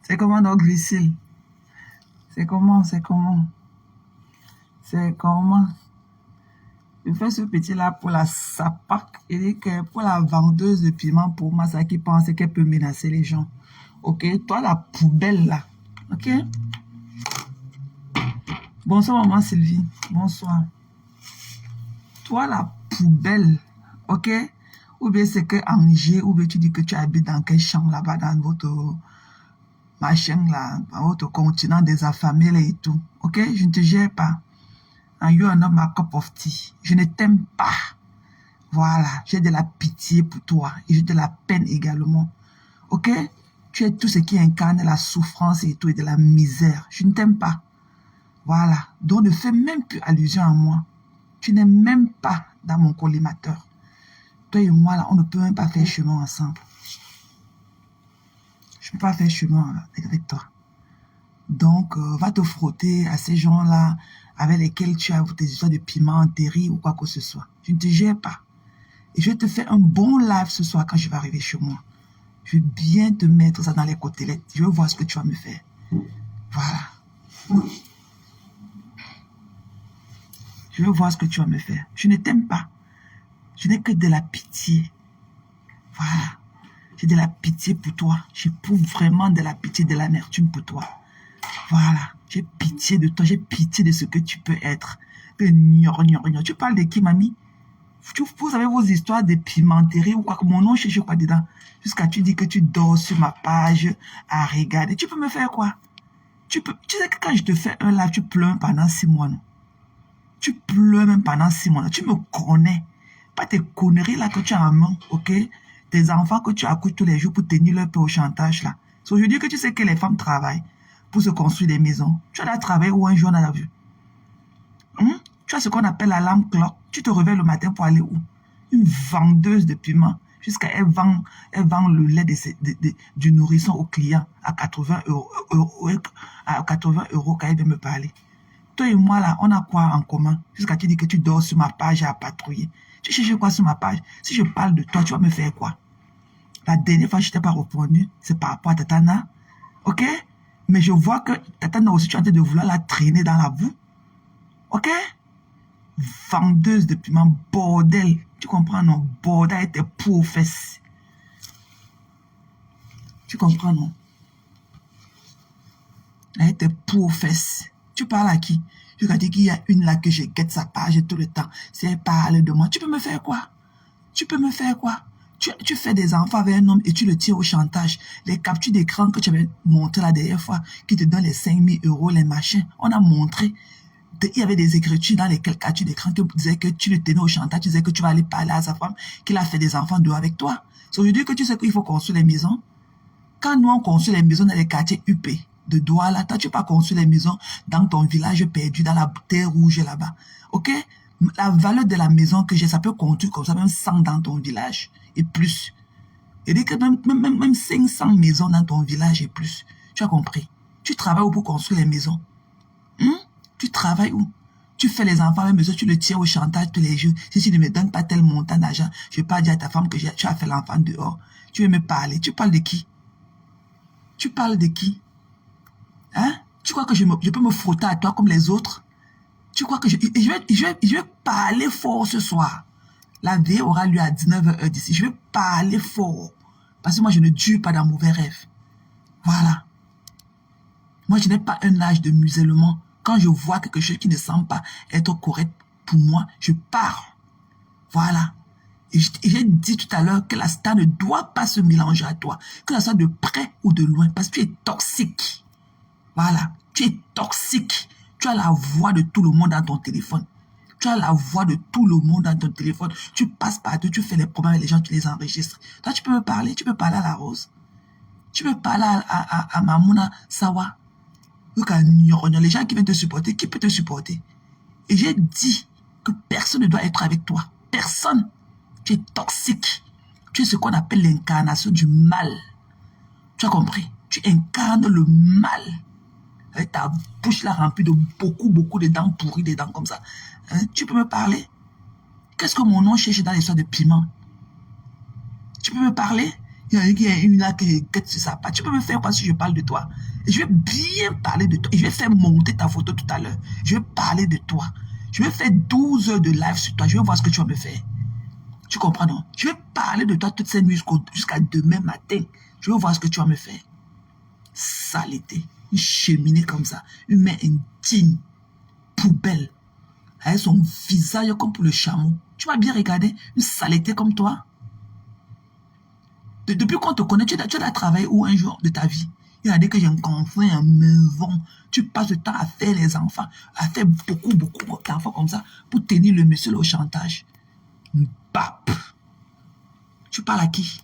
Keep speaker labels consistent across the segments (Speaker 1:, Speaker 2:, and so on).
Speaker 1: C'est comment donc, Glycile? C'est comment? C'est comment? C'est comment? Je fais ce petit-là pour la SAPAC. Il dit que pour la vendeuse de piment, pour moi, ça qui pense qu'elle peut menacer les gens. Ok? Toi, la poubelle, là. Ok? Bonsoir, maman Sylvie. Bonsoir. Toi, la poubelle. Ok? Ou bien c'est que Angers, ou bien tu dis que tu habites dans quel champ là-bas, dans votre machin là, dans votre continent des affamés là et tout. Ok? Je ne te gère pas. And you are not my cup of tea. Je ne t'aime pas. Voilà. J'ai de la pitié pour toi. Et j'ai de la peine également. Ok? Tu es tout ce qui incarne la souffrance et tout et de la misère. Je ne t'aime pas. Voilà. Donc ne fais même plus allusion à moi. Tu n'es même pas dans mon collimateur. Toi et moi, là, on ne peut même pas faire chemin ensemble. Je ne peux pas faire chemin avec toi. Donc, va te frotter à ces gens-là avec lesquels tu as tes histoires de piment enterré ou quoi que ce soit. Je ne te gère pas. Et je vais te faire un bon live ce soir quand je vais arriver chez moi. Je vais bien te mettre ça dans les côtelettes. Je veux voir ce que tu vas me faire. Voilà. Je veux voir ce que tu vas me faire. Je ne t'aime pas. Je n'ai que de la pitié. Voilà. J'ai de la pitié pour toi. J'éprouve vraiment de la pitié, de l'amertume pour toi. Voilà. J'ai pitié de toi. J'ai pitié de ce que tu peux être. Tu parles de qui, mamie? Vous avez vos histoires de pimenterie ou quoi que mon nom cherche quoi dedans. Jusqu'à tu dis que tu dors sur ma page à regarder. Tu peux me faire quoi? Tu sais que quand je te fais un live, tu pleures pendant 6 mois, non? Tu pleures même pendant 6 mois. Tu me connais. Pas tes conneries là que tu as en main, ok? Tes enfants que tu accouches tous les jours pour tenir leur peu au chantage là. So, je dis que tu sais que les femmes travaillent pour se construire des maisons. Tu as travaillé où un jour on a vu? Tu as ce qu'on appelle la lampe clock. Tu te réveilles le matin pour aller où? Une vendeuse de piment. Jusqu'à elle vend le lait du nourrisson au client à 80 € quand elle vient me parler. Toi et moi, là, on a quoi en commun? Jusqu'à tu dis que tu dors sur ma page à patrouiller. Tu cherches quoi sur ma page? Si je parle de toi, tu vas me faire quoi? La dernière fois, je ne t'ai pas répondu. C'est par rapport à Tatana. Ok? Mais je vois que Tatana aussi, tu es en train de vouloir la traîner dans la boue. Ok? Vendeuse de piment, bordel. Tu comprends, non? Bordel avec tes pauvres fesses. Tu comprends, non? Avec tes pauvres fesses. Tu parles à qui? Je vais dire qu'il y a une là que je guette sa page tout le temps. Si elle parle de moi, tu peux me faire quoi? Tu peux me faire quoi? Tu fais des enfants avec un homme et tu le tires au chantage. Les captures d'écran que tu avais montré la dernière fois, qui te donnent les 5 000 €, les machins, on a montré. Il y avait des écritures dans lesquelles captures d'écran qui disaient que tu le tenais au chantage, tu disais que tu vas aller parler à sa femme, qu'il a fait des enfants dehors avec toi. So, je dis que tu sais qu'il faut construire les maisons. Quand nous on construit les maisons dans les quartiers UP de Douala, toi tu pas construire les maisons dans ton village perdu, dans la terre rouge là-bas. Ok? La valeur de la maison que j'ai, ça peut construire comme ça, même 100 dans ton village et plus. Et dit que même 500 maisons dans ton village et plus. Tu as compris? Tu travailles où pour construire les maisons? Tu travailles où? Tu fais les enfants à la maison, tu le tiens au chantage tous les jours. Si tu ne me donnes pas tel montant d'argent, je vais pas dire à ta femme que tu as fait l'enfant dehors. Tu veux me parler? Tu parles de qui? Tu parles de qui? Hein? Tu crois que je peux me frotter à toi comme les autres? Tu crois que je vais parler fort ce soir. La veille aura lieu à 19h d'ici. Je vais parler fort. Parce que moi, je ne dure pas dans mauvais rêves. Voilà. Moi, je n'ai pas un âge de musellement. Quand je vois quelque chose qui ne semble pas être correct pour moi, je parle. Voilà. Et j'ai dit tout à l'heure que la star ne doit pas se mélanger à toi. Que ça soit de près ou de loin. Parce que tu es toxique. Voilà. Tu es toxique. Tu as la voix de tout le monde dans ton téléphone. Tu as la voix de tout le monde dans ton téléphone. Tu passes partout, tu fais les problèmes avec les gens, tu les enregistres. Toi, tu peux me parler. Tu peux parler à la Rose. Tu peux parler à Mamouna Sawa. Les gens qui viennent te supporter, qui peut te supporter? Et j'ai dit que personne ne doit être avec toi. Personne. Tu es toxique. Tu es ce qu'on appelle l'incarnation du mal. Tu as compris? Tu incarnes le mal. Avec ta bouche là remplie de beaucoup de dents pourries, des dents comme ça. Hein? Tu peux me parler? Qu'est-ce que mon nom cherche dans l'histoire de piment? Tu peux me parler? Il y a une là que je guette sur sa patte. Tu peux me faire quoi si je parle de toi? Et je vais bien parler de toi. Et je vais faire monter ta photo tout à l'heure. Je vais parler de toi. Je vais faire 12 heures de live sur toi. Je vais voir ce que tu vas me faire. Tu comprends, non? Je vais parler de toi toute cette nuit jusqu'à demain matin. Je vais voir ce que tu vas me faire. Saleté. Une cheminée comme ça. Une main indigne. Poubelle. Avec son visage comme pour le chameau. Tu m'as bien regardé. Une saleté comme toi. Depuis qu'on te connaît, tu as travaillé où un jour de ta vie? Il y a des que j'ai un enfant, un maison. Tu passes le temps à faire les enfants, à faire beaucoup d'enfants comme ça pour tenir le monsieur au chantage. Bap! Tu parles à qui?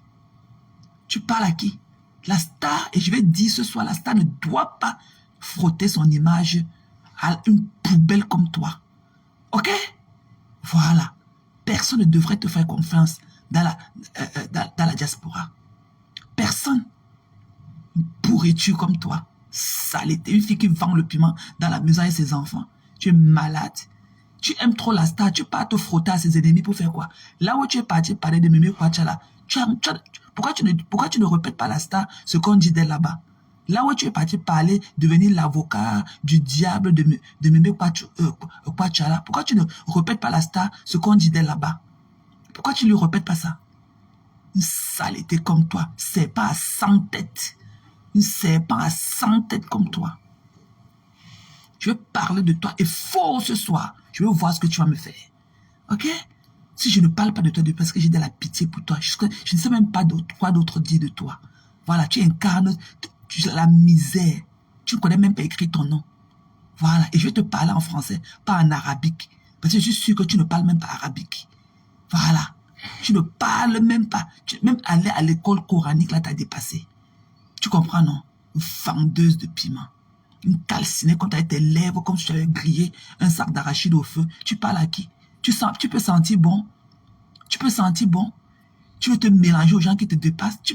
Speaker 1: Tu parles à qui? La star, et je vais dire ce soir, la star ne doit pas frotter son image à une poubelle comme toi. Ok? Voilà. Personne ne devrait te faire confiance dans la diaspora. Personne. Une pourriture comme toi. Saleté. Une fille qui vend le piment dans la maison avec ses enfants. Tu es malade. Tu aimes trop la star. Tu pars te frotter à ses ennemis pour faire quoi? Là où tu es parti parler de Mémé Kouachala, pourquoi tu ne répètes pas la star ce qu'on dit d'elle là-bas? Là où tu es parti parler, devenir l'avocat du diable de Mémé Kouachala, pourquoi tu ne répètes pas la star ce qu'on dit d'elle là-bas? Pourquoi tu ne lui répètes pas ça? Une saleté comme toi, c'est pas à 100 têtes. Une serpent à 100 têtes comme toi. Je vais parler de toi et fort ce soir. Je vais voir ce que tu vas me faire. Ok? Si je ne parle pas de toi, parce que j'ai de la pitié pour toi, je ne sais même pas quoi d'autre dire de toi. Voilà, tu incarnes la misère. Tu ne connais même pas écrire ton nom. Voilà, et je vais te parler en français, pas en arabique. Parce que je suis sûr que tu ne parles même pas arabique. Voilà. Tu ne parles même pas. Même aller à l'école coranique, là, t'as dépassé. Tu comprends, non? Une fendeuse de piment. Une calcinée quand tu as tes lèvres, comme si tu avais grillé un sac d'arachide au feu. Tu parles à qui? Tu peux sentir bon? Tu peux sentir bon? Tu veux te mélanger aux gens qui te dépassent? Tu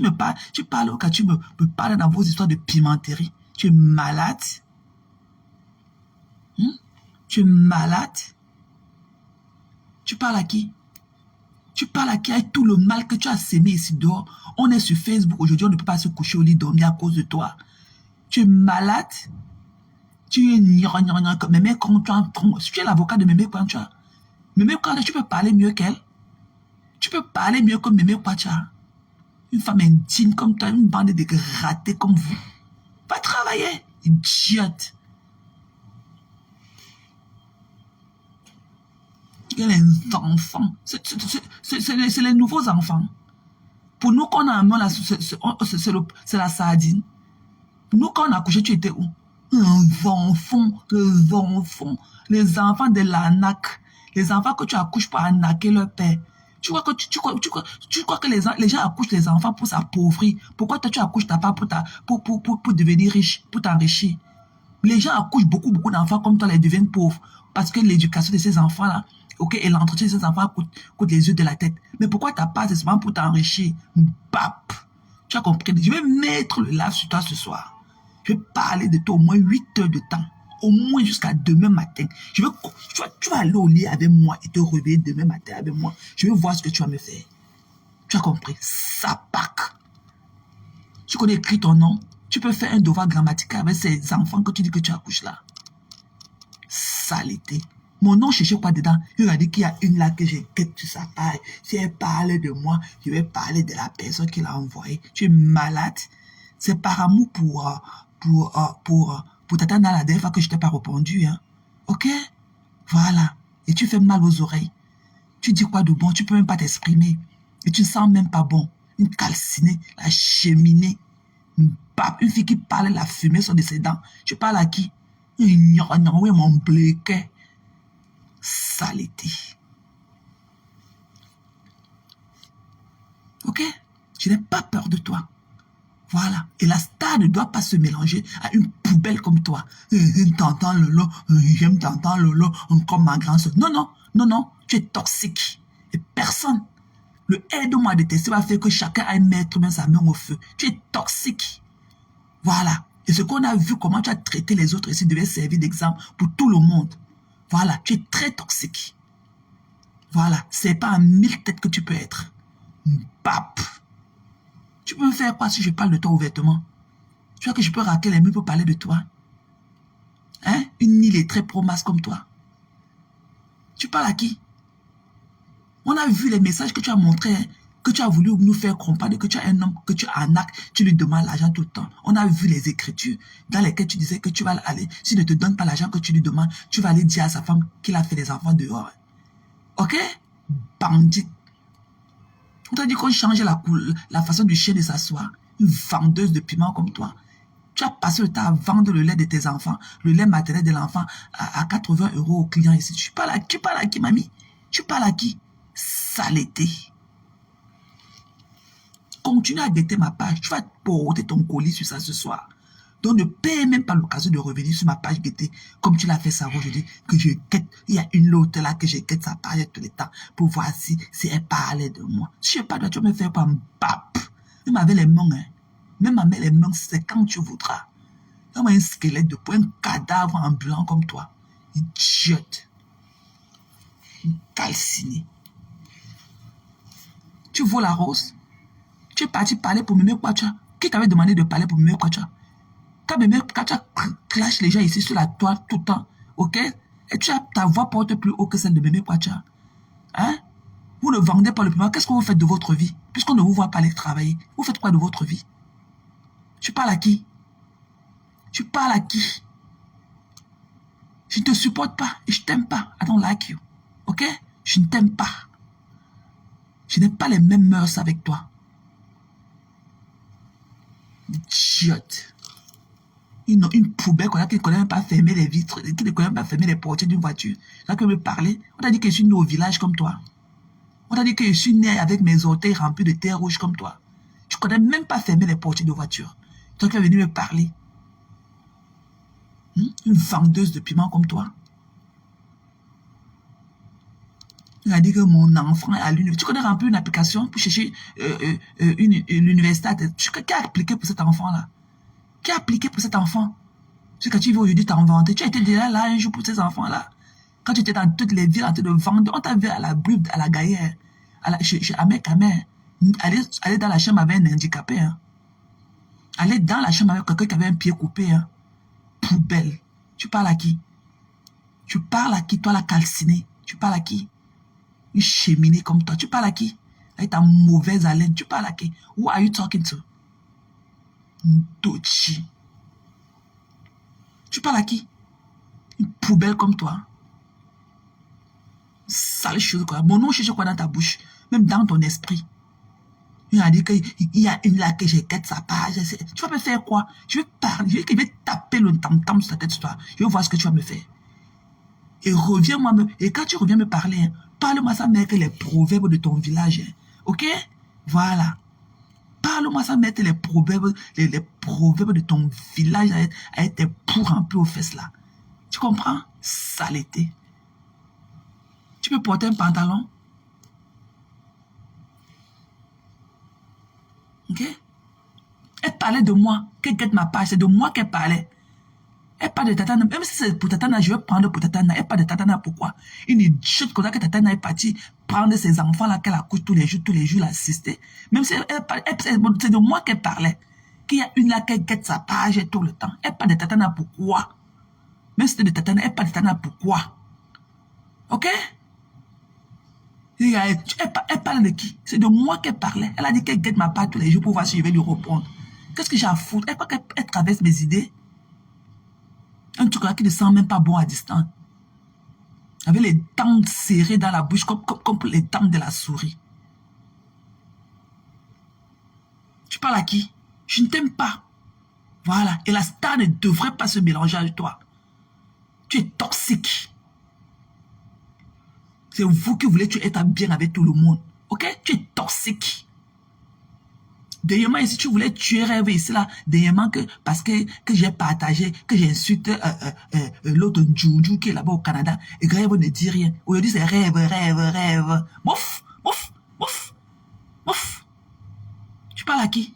Speaker 1: parles au cas, tu me parles dans vos histoires de pimenterie. Tu es malade? Tu es malade? Tu parles à qui? Tu parles à qui avec tout le mal que tu as sémé ici dehors? On est sur Facebook aujourd'hui, on ne peut pas se coucher au lit dormir à cause de toi. Tu es malade? Tu es Mémé Kouachala. Tu es l'avocat de Mémé Kouachala. Mémé Kouachala, tu peux parler mieux qu'elle? Tu peux parler mieux que Mémé Kouachala. Une femme indigne comme toi, une bande de ratés comme vous. Va travailler, idiote. Il y a les enfants. C'est les nouveaux enfants. Pour nous, quand on a un main, c'est la sardine. Nous, quand on a accouché, tu étais où? Les enfants de l'anac. Les enfants que tu accouches pour anaquer leur père. Tu crois que les gens accouchent les enfants pour s'appauvrir. Pourquoi toi, tu accouches ta part pour devenir riche, pour t'enrichir? Les gens accouchent beaucoup d'enfants comme toi, ils deviennent pauvres. Parce que l'éducation de ces enfants-là, ok, et l'entretien de ces enfants coûte les yeux de la tête. Mais pourquoi tu n'as pas seulement pour t'enrichir? Bap! Tu as compris? Je vais mettre le live sur toi ce soir. Je vais parler de toi au moins 8 heures de temps. Au moins jusqu'à demain matin. Tu vas aller au lit avec moi et te réveiller demain matin avec moi. Je vais voir ce que tu vas me faire. Tu as compris? Sapak. Tu connais écrit ton nom? Tu peux faire un devoir grammatical avec ces enfants que tu dis que tu accouches là. Saleté. Mon nom, cherchez quoi dedans? Il a dit qu'il y a une là que j'ai quête sur sa paille. Si elle parle de moi, je vais parler de la personne qui l'a envoyé. Tu es malade. C'est par amour pour t'attendre dans la dernière fois que je t'ai pas répondu. Hein. Ok? Voilà. Et tu fais mal aux oreilles. Tu dis quoi de bon? Tu peux même pas t'exprimer. Et tu ne sens même pas bon. Une calcinée, la cheminée. Une fille qui parle, la fumée sur de ses dents. Tu parles à qui? Oui, mon bléquet. Saleté. Ok? Je n'ai pas peur de toi. Voilà. Et la star ne doit pas se mélanger à une poubelle comme toi. T'entends Lolo, j'aime t'entendre Lolo, comme ma grande soeur. Non, non, non, non. Tu es toxique. Et personne. Le aide-moi à détester va faire que chacun aille mettre même sa main au feu. Tu es toxique. Voilà. Et ce qu'on a vu, comment tu as traité les autres ici, devait servir d'exemple pour tout le monde. Voilà. Tu es très toxique. Voilà. C'est pas à 1000 têtes que tu peux être. Bap. Tu peux me faire quoi si je parle de toi ouvertement? Tu vois que je peux raquer les mains pour parler de toi? Hein? Une illettrée pro-masse comme toi. Tu parles à qui? On a vu les messages que tu as montrés, hein, que tu as voulu nous faire comprendre que tu as un homme, que tu arnaques, tu lui demandes l'argent tout le temps. On a vu les écritures dans lesquelles tu disais que tu vas aller, s'il ne te donne pas l'argent que tu lui demandes, tu vas aller dire à sa femme qu'il a fait des enfants dehors. Ok? Bandit. On t'a dit qu'on changeait la façon du chien de s'asseoir. Une vendeuse de piment comme toi. Tu as passé le temps à vendre le lait de tes enfants, le lait maternel de l'enfant à 80 € aux clients ici. Tu parles à qui, mamie? Tu parles à qui? Saleté. Continue à guetter ma page. Tu vas porter ton colis sur ça ce soir. Donc ne paie même pas l'occasion de revenir sur ma page guetter comme tu l'as fait ça aujourd'hui. Que je guette. Il y a une autre là que je guette sa page tous les temps pour voir si elle parlait de moi. Si je parle de toi, tu vas me faire pas un pape. Même avec les mains, hein. Même avec les mains, c'est quand tu voudras. Comme un squelette de poing, un cadavre ambulant comme toi. Idiote. Calciné. Tu vaux la rose. Tu es parti parler pour Mémé Kwacha. Qui t'avait demandé de parler pour Mémé Kwacha? Quand Mémé Kwacha clash les gens ici sur la toile tout le temps, ok? Et ta voix porte plus haut que celle de Mémé Kwacha. Hein? Vous ne vendez pas le piment. Qu'est-ce que vous faites de votre vie? Puisqu'on ne vous voit pas aller travailler. Vous faites quoi de votre vie? Tu parles à qui? Tu parles à qui? Je ne te supporte pas et je t'aime pas. I don't like you. Ok? Je ne t'aime pas. Je n'ai pas les mêmes mœurs avec toi. Idiote. Une poubelle qui ne connaît même pas fermer les vitres, qui ne connaît même pas fermer les portières d'une voiture. Ça peut me parler. On t'a dit que je suis né au village comme toi. On t'a dit que je suis né avec mes orteils remplis de terre rouge comme toi. Tu ne connais même pas fermer les portières de voiture. Toi qui es venu me parler. Une vendeuse de piment comme toi. Il a dit que mon enfant est à l'université. Tu connais remplir une application pour chercher l'université. Qui a appliqué pour cet enfant-là? Qui a appliqué pour cet enfant? Ce que tu veux aujourd'hui t'inventer. Tu as été déjà là un jour pour ces enfants-là. Quand tu étais dans toutes les villes en train de vendre, on t'a vu à la brube, à la gaillère, chez Ahmed Kamer. Aller dans la chambre avec un handicapé. Hein. Aller dans la chambre avec quelqu'un qui avait un pied coupé. Hein. Poubelle. Tu parles à qui? Tu parles à qui, toi la calcinée? Tu parles à qui? Une cheminée comme toi. Tu parles à qui? Avec ta mauvaise haleine. Tu parles à qui? Who are you talking to? Ndochi. Tu parles à qui? Une poubelle comme toi. Sale chose quoi. Mon nom cherche quoi dans ta bouche? Même dans ton esprit. Il a dit qu'il y a une là que j'ai quête sa page. Tu vas me faire quoi? Je vais parler. Je vais taper le tam-tam sur ta tête, toi. Je vais voir ce que tu vas me faire. Et reviens-moi et quand tu reviens me parler, hein, parle-moi ça mettre les proverbes de ton village. Hein, ok? Voilà. Parle-moi ça mettre les proverbes de ton village avec tes poux remplis aux fesses là. Tu comprends? Saleté. Tu peux porter un pantalon? Ok? Elle parlait de moi. Qu'elle guette ma page. C'est de moi qu'elle parlait. Elle parle de Tatana. Même si c'est pour Tatana, je vais prendre pour Tatana. Elle parle de Tatana, pourquoi? Une idiote comme ça que Tatana est partie prendre ses enfants-là qu'elle accouche tous les jours, l'assister. Même si c'est de moi qu'elle parlait. Qu'il y a une là qui guette sa page tout le temps. Elle parle de Tatana, pourquoi? Même si c'est de Tatana, elle parle de Tatana, pourquoi? Ok? Elle parle de qui? C'est de moi qu'elle parlait. Elle a dit qu'elle guette ma page tous les jours pour voir si je vais lui répondre. Qu'est-ce que j'ai à foutre? Elle croit qu'elle traverse mes idées. Un truc là qui ne sent même pas bon à distance. Avec les dents serrées dans la bouche comme les dents de la souris. Tu parles à qui? Je ne t'aime pas. Voilà. Et la star ne devrait pas se mélanger avec toi. Tu es toxique. C'est vous qui voulez être bien avec tout le monde. Ok? Tu es toxique. Dernièrement, ici, tu voulais tuer Rêve ici, là. Dernièrement, parce que j'ai partagé, que j'insulte l'autre Djoudjou qui est là-bas au Canada. Et Rêve ne dit rien. Aujourd'hui, c'est Rêve. Mouf. Tu parles à qui?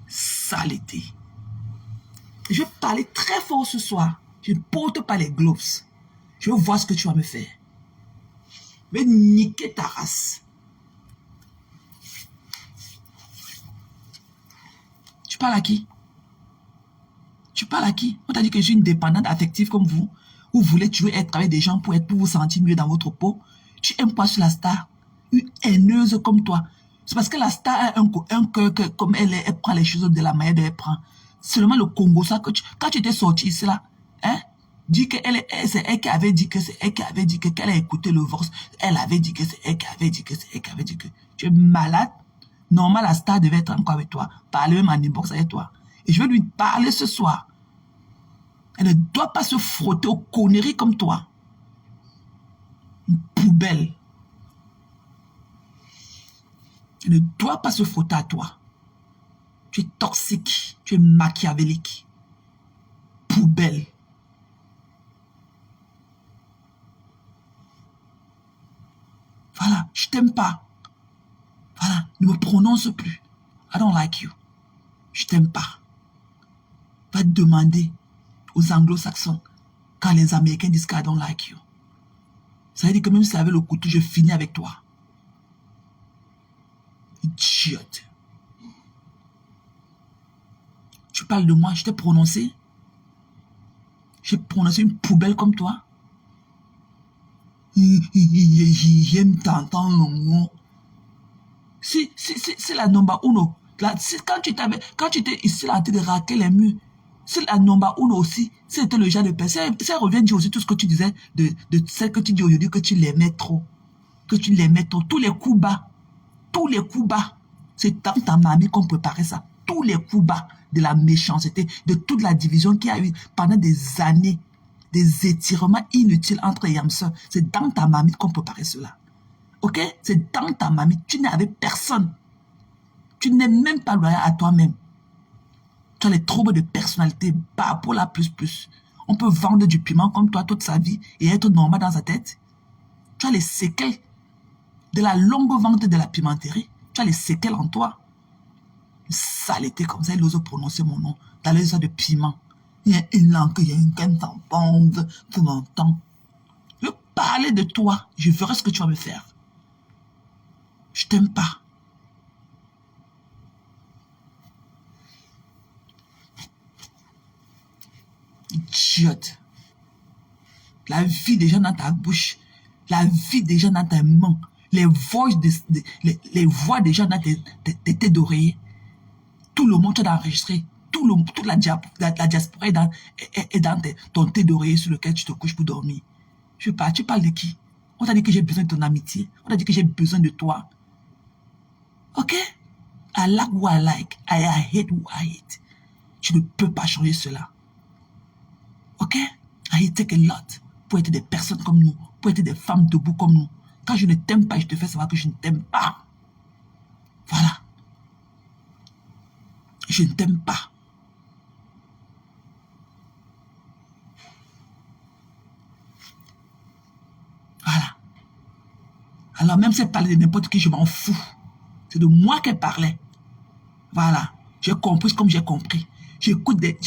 Speaker 1: Saleté. Je vais parler très fort ce soir. Je ne porte pas les gloves. Je veux voir ce que tu vas me faire. Je vais niquer ta race. Tu parles à qui? Tu parles à qui? On t'a dit que je suis une dépendante affective comme vous. Vous voulez tuer être avec des gens pour vous sentir mieux dans votre peau. Tu aimes quoi sur la star? Une haineuse comme toi. C'est parce que la star a un cœur que, comme elle prend les choses de la manière dont elle prend. Seulement le Congo, ça, quand tu étais sorti ici là, hein, dit que c'est elle qui avait dit que c'est elle qui avait dit que qu'elle a écouté le vox. Elle avait dit que c'est elle qui avait dit que c'est elle qui avait dit que. Tu es malade. Normal, la star devait être encore avec toi. Parler même en inbox avec toi. Et je vais lui parler ce soir. Elle ne doit pas se frotter aux conneries comme toi. Une poubelle. Elle ne doit pas se frotter à toi. Tu es toxique. Tu es machiavélique. Poubelle. Voilà, je t'aime pas. Voilà, ne me prononce plus. I don't like you. Je t'aime pas. Va te demander aux anglo-saxons quand les Américains disent I don't like you. Ça veut dire que même si avec le couteau, je finis avec toi. Idiote. Tu parles de moi, je t'ai prononcé. J'ai prononcé une poubelle comme toi. J'aime t'entendre le mot. C'est la number uno. Quand tu étais ici là en train de raquer les murs, c'est la number uno aussi. C'était le genre de personne. Ça revient dire aussi tout ce que tu disais de celle que tu dis aujourd'hui que tu l'aimais trop. Que tu l'aimais trop. Tous les coups bas. Tous les coups bas. C'est dans ta mamie qu'on préparait ça. Tous les coups bas de la méchanceté, de toute la division qu'il y a eu pendant des années. Des étirements inutiles entre les âmes sœurs. C'est dans ta mamie qu'on préparait cela. Ok? C'est dans ta mamie. Tu n'es avec personne. Tu n'es même pas loyal à toi-même. Tu as les troubles de personnalité. Bapola plus. On peut vendre du piment comme toi toute sa vie et être normal dans sa tête. Tu as les séquelles de la longue vente de la pimenterie. Tu as les séquelles en toi. Une saleté comme ça, il ose prononcer mon nom. Dans les histoires de piment. Il y a une langue, il y a une canne tampon, tout l'entends. Je veux parler de toi. Je verrai ce que tu vas me faire. Je t'aime pas. Idiote. La vie des gens dans ta bouche. La vie des gens dans ta main. Les voix des gens dans tes têtes d'oreiller. Tout le monde t'a enregistré. Toute la diaspora est dans ton thé d'oreiller sur lequel tu te couches pour dormir. Tu parles de qui? On t'a dit que j'ai besoin de ton amitié. On t'a dit que j'ai besoin de toi. Ok? I like who I like. I hate who I hate. Tu ne peux pas changer cela. Ok? I take a lot pour être des personnes comme nous, pour être des femmes debout comme nous. Quand je ne t'aime pas, je te fais savoir que je ne t'aime pas. Voilà. Je ne t'aime pas. Voilà. Alors même si elle parlait de n'importe qui, je m'en fous. C'est de moi qu'elle parlait. Voilà. J'ai compris comme j'ai compris. J'écoute des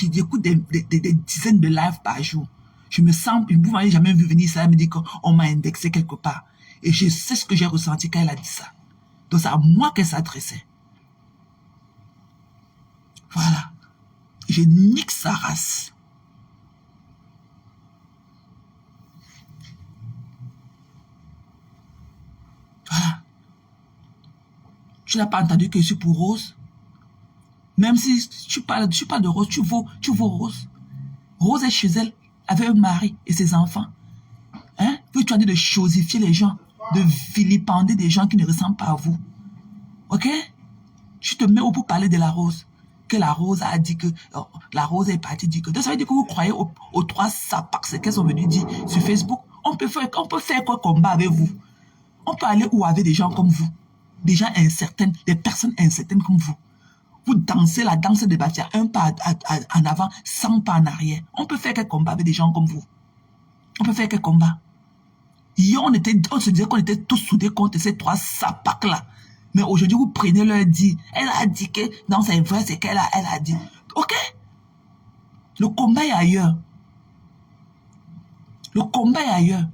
Speaker 1: dizaines de lives par jour. Je me sens, vous m'avez jamais vu venir ça, elle me dit qu'on m'a indexé quelque part. Et je sais ce que j'ai ressenti quand elle a dit ça. Donc c'est à moi qu'elle s'adressait. Voilà. Je nique sa race. Voilà. Tu n'as pas entendu que je suis pour Rose? Même si tu parles de Rose, tu vaux Rose. Rose est chez elle avec un mari et ses enfants. Hein? Que tu as dit de chosifier les gens, de vilipender des gens qui ne ressemblent pas à vous. Ok? Tu te mets au pour parler de la Rose. Que la Rose a dit que... Oh, la Rose est partie dire que... Donc ça veut dire que vous croyez aux trois sapacs, c'est qu'elles sont venues dire sur Facebook. On peut faire quoi combat avec vous? On peut aller où avec des gens comme vous? Des gens incertains, des personnes incertaines comme vous. Vous dansez la danse de Bafia, un pas en avant, 100 pas en arrière. On peut faire quel combat avec des gens comme vous? On peut faire quel combat? Hier, on se disait qu'on était tous soudés contre ces trois sapacs-là. Mais aujourd'hui, vous prenez leur dit. Elle a dit que, non, c'est vrai, c'est qu'elle a dit. Ok? Le combat est ailleurs. Le combat est ailleurs.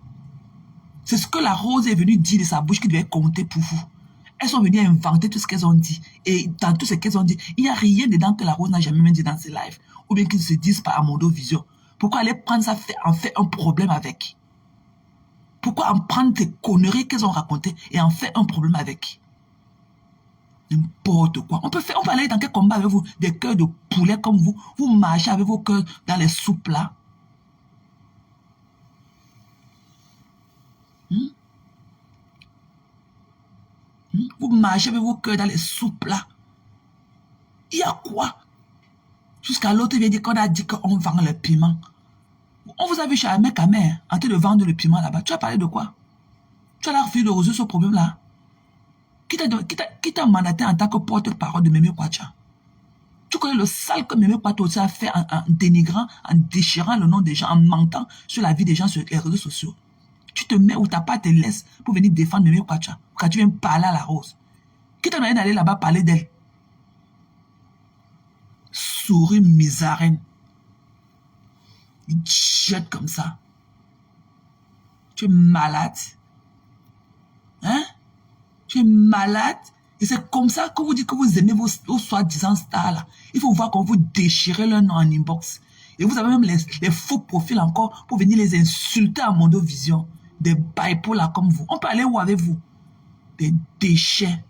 Speaker 1: C'est ce que la Rose est venue dire de sa bouche qui devait compter pour vous. Elles sont venues inventer tout ce qu'elles ont dit. Et dans tout ce qu'elles ont dit, il n'y a rien dedans que la Rose n'a jamais dit dans ses lives. Ou bien qu'ils se disent par Amondo Vision. Pourquoi aller prendre ça, en fait un problème avec? Pourquoi en prendre des conneries qu'elles ont racontées et en faire un problème avec? N'importe quoi. On peut aller dans quel combat avec vous? Des cœurs de poulet comme vous. Vous marchez avec vos cœurs dans les soupes là. Vous marchez avec vos cœurs dans les soupes là. Il y a quoi? Jusqu'à l'autre vient dire qu'on a dit qu'on vend le piment. On vous a vu chez un mec à mer en train de vendre le piment là-bas. Tu as parlé de quoi? Tu as l'air refusé de résoudre ce problème là. Qui t'a mandaté en tant que porte-parole de Mémé Kwacha? Tu connais le sale que Mémé Kwacha aussi a fait en dénigrant, en déchirant le nom des gens, en mentant sur la vie des gens sur les réseaux sociaux. Tu te mets où ta part te laisse pour venir défendre Mémé Kwacha. Quand tu viens parler à la Rose. Qui t'a demandé d'aller là-bas parler d'elle? Souris misarène. Une jette comme ça. Tu es malade. Hein? Tu es malade. Et c'est comme ça que vous dites que vous aimez vos soi-disant stars là. Il faut voir comment vous déchirez leur nom en inbox. Et vous avez même les faux profils encore pour venir les insulter à Mondo Vision. Des bipoles comme vous. On peut aller où avec vous? Des déchets.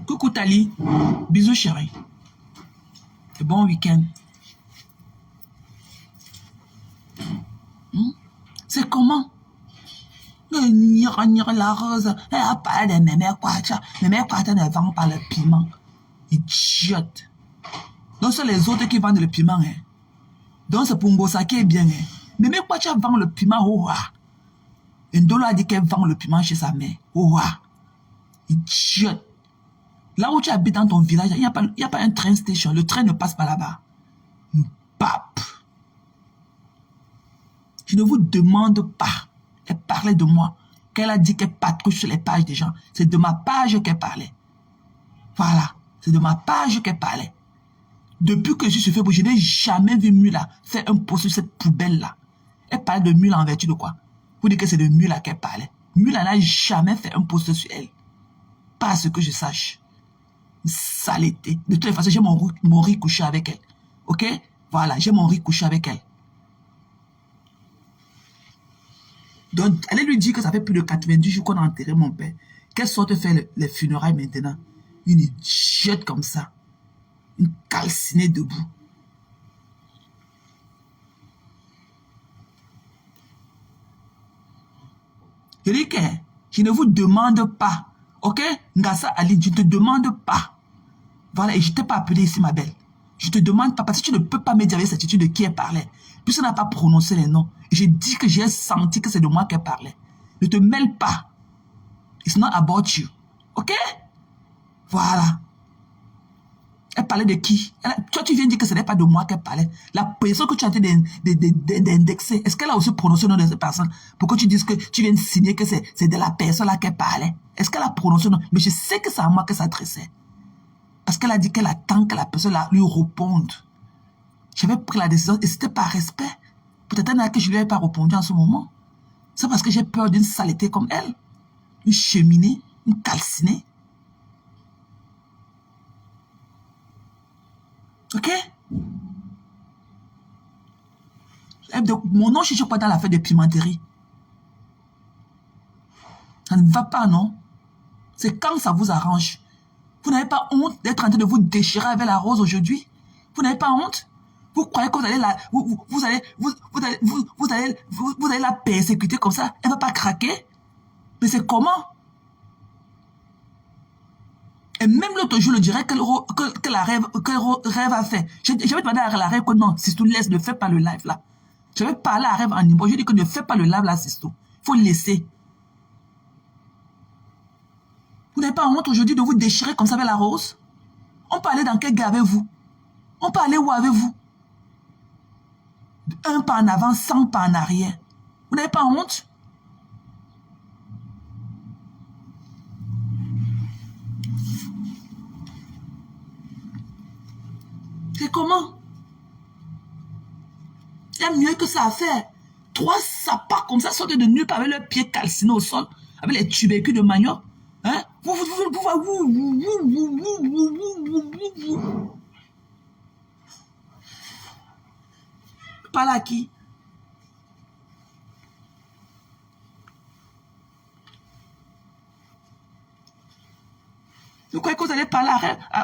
Speaker 1: Coucou Tali. Bisous chérie. Et bon week-end. C'est comment? La Rose, elle a parlé de Mémé Kwacha. Mémé Kwacha ne vend pas le piment. Idiote. Donc c'est les autres qui vendent le piment. Hein. Donc c'est Pungosa qui est bien. Hein. Mémé Kwacha vend le piment. Ouah. Ndolo a dit qu'elle vend le piment chez sa mère. Ouah. Idiote. Là où tu habites dans ton village, il n'y a pas un train station. Le train ne passe pas là-bas. Pape. Je ne vous demande pas. Elle parlait de moi. Qu'elle a dit qu'elle patrouille sur les pages des gens. C'est de ma page qu'elle parlait. Voilà. C'est de ma page qu'elle parlait. Depuis que je suis fait, je n'ai jamais vu Mula faire un post sur cette poubelle-là. Elle parlait de Mula en vertu de quoi? Vous dites que c'est de Mula qu'elle parlait. Mula n'a jamais fait un post sur elle. Pas à ce que je sache. Une saleté. De toute façon, j'ai mon riz couché avec elle. Ok? Voilà, j'ai mon riz couché avec elle. Donc, allez lui dire que ça fait plus de 90 jours qu'on a enterré mon père. Qu'elle sorte faire les funérailles maintenant. Une idiote comme ça. Une calcinée debout. Je dis que je ne vous demande pas. Ok? Ngassa Ali, je ne te demande pas. Voilà, et je ne t'ai pas appelé ici, ma belle. Je ne te demande pas, parce que tu ne peux pas me dire avec certitude de qui elle parlait. Puisqu'on n'a pas prononcé les noms. Et j'ai dit que j'ai senti que c'est de moi qu'elle parlait. Ne te mêle pas. It's not about you. Ok? Voilà. Elle parlait de qui? Toi, tu viens dire que ce n'est pas de moi qu'elle parlait. La personne que tu as été d'indexer, est-ce qu'elle a aussi prononcé le nom de cette personne? Pour que tu dises que tu viens de signer que c'est de la personne là qu'elle parlait. Est-ce qu'elle a prononcé le nom? Mais je sais que c'est à moi qu'elle s'adressait. Parce qu'elle a dit qu'elle attend que la personne là lui réponde. J'avais pris la décision et c'était par respect. Peut-être que je ne lui ai pas répondu en ce moment. C'est parce que j'ai peur d'une saleté comme elle. Une cheminée, une calcinée. Ok? Mon nom, je ne suis pas dans l'affaire de pimenterie. Ça ne va pas, non? C'est quand ça vous arrange. Vous n'avez pas honte d'être en train de vous déchirer avec la Rose aujourd'hui? Vous n'avez pas honte? Vous croyez que vous allez la persécuter comme ça? Elle ne va pas craquer? Mais c'est comment? Et même l'autre jour, je dirais que la rêve a fait. J'avais demandé à la rêve que non, Sistou, laisse, ne fais pas le live là. J'avais parlé à rêve en niveau. Je dis que ne fais pas le live là, Sistou. Il faut le laisser. Vous n'avez pas honte aujourd'hui de vous déchirer comme ça avec la Rose? On peut aller dans quel gars avec vous? On peut aller où avec vous? Un pas en avant, 100 pas en arrière. Vous n'avez pas honte? C'est comment? Il y a mieux que ça à faire. 3 sapats comme ça sortent de nulle part avec leurs pieds calcinés au sol. avec les tubercules de manioc. Hein? Parle à qui? Vous croyez que vous allez parler,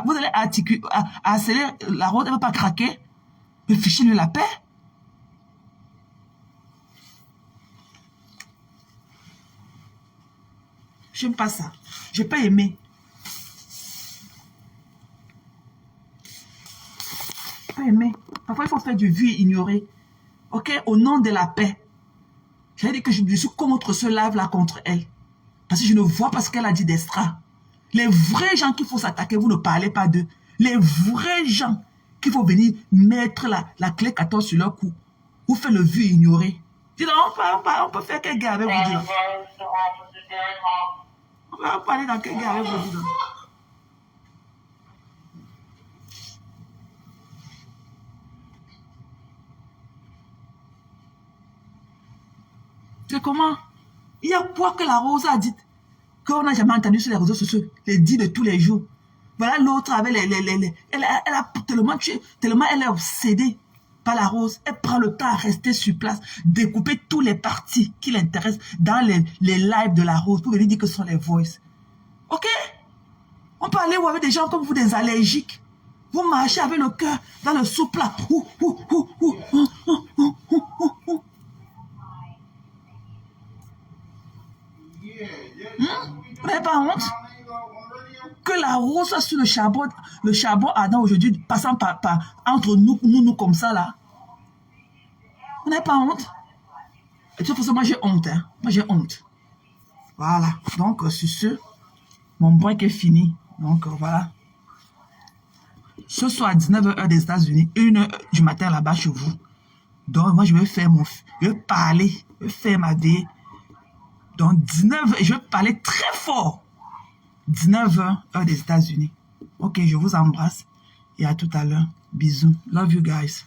Speaker 1: vous allez articuler, harceler la route, elle ne va pas craquer? Mais fichez-lui la paix. J'aime pas ça. Je n'ai pas aimé. Pas aimé. Parfois, il faut faire du vu et ignorer. Ok? Au nom de la paix. J'ai dit que je suis contre ce live-là, contre elle. Parce que je ne vois pas ce qu'elle a dit d'extra. Les vrais gens qu'il faut s'attaquer, vous ne parlez pas d'eux. Les vrais gens qu'il faut venir mettre la clé 14 sur leur cou. Vous faites le vu et ignorer. Dis donc, on peut faire quel gars avec vous dire. On va parler dans quel gars avec vous dire. C'est comment? Il y a quoi que la Rose a dit qu'on n'a jamais entendu sur les réseaux sociaux, les dits de tous les jours. Voilà l'autre avec elle a tellement tué, tellement elle est obsédée par la Rose. Elle prend le temps à rester sur place, découper tous les parties qui l'intéressent dans les lives de la Rose pour venir dire que ce sont les voices. Ok? On peut aller avec des gens comme vous, des allergiques. Vous marchez avec le cœur dans le souple là. Vous n'avez pas honte? Que la Rose soit sur le charbon ardent aujourd'hui, passant par entre nous comme ça là. Vous n'avez pas honte? Et de toute façon, moi j'ai honte. Hein? Moi j'ai honte. Voilà. Donc, sur ce, mon break est fini. Donc, voilà. Ce soir, à 19h des États-Unis, 1h du matin là-bas chez vous. Donc, moi, je vais faire je vais parler, je vais faire ma vie. Donc, 19h, je vais parler très fort. 19h, heure des États-Unis. Ok, je vous embrasse. Et à tout à l'heure. Bisous. Love you guys.